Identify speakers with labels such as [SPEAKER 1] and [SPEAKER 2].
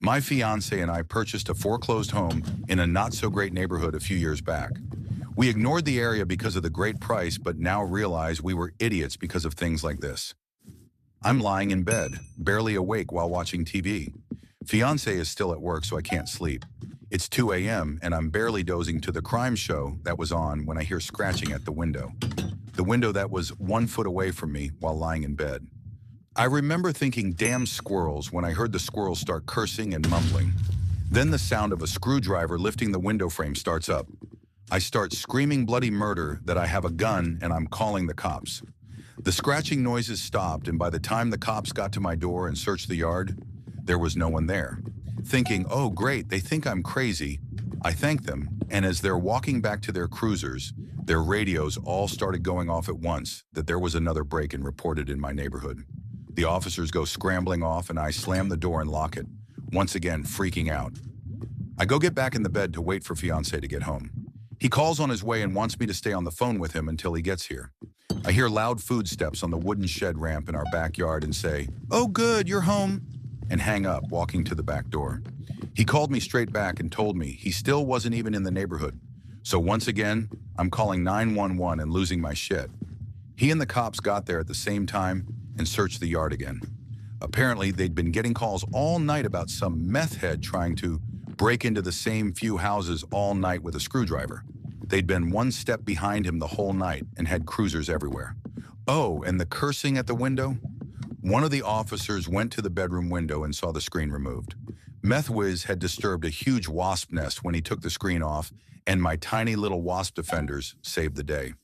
[SPEAKER 1] My fiance and I purchased a foreclosed home in a not-so-great neighborhood a few years back. We ignored the area because of the great price, but now realize we were idiots because of things like this. I'm lying in bed, barely awake while watching TV. Fiance is still at work, so I can't sleep. It's 2 a.m., and I'm barely dozing to the crime show that was on when I hear scratching at the window. The window that was 1 foot away from me while lying in bed. I remember thinking, damn squirrels, when I heard the squirrels start cursing and mumbling. Then the sound of a screwdriver lifting the window frame starts up. I start screaming bloody murder, that I have a gun and I'm calling the cops. The scratching noises stopped, and by the time the cops got to my door and searched the yard, there was no one there. Thinking, oh great, they think I'm crazy, I thank them, and as they're walking back to their cruisers, their radios all started going off at once that there was another break-in reported in my neighborhood. The officers go scrambling off, and I slam the door and lock it, once again freaking out. I go get back in the bed to wait for fiance to get home. He calls on his way and wants me to stay on the phone with him until he gets here. I hear loud footsteps on the wooden shed ramp in our backyard and say, "Oh good, you're home," and hang up, walking to the back door. He called me straight back and told me he still wasn't even in the neighborhood. So once again, I'm calling 911 and losing my shit. He and the cops got there at the same time and searched the yard again. Apparently, they'd been getting calls all night about some meth head trying to break into the same few houses all night with a screwdriver. They'd been one step behind him the whole night and had cruisers everywhere. Oh, and the cursing at the window? One of the officers went to the bedroom window and saw the screen removed. Meth Whiz had disturbed a huge wasp nest when he took the screen off, and my tiny little wasp defenders saved the day.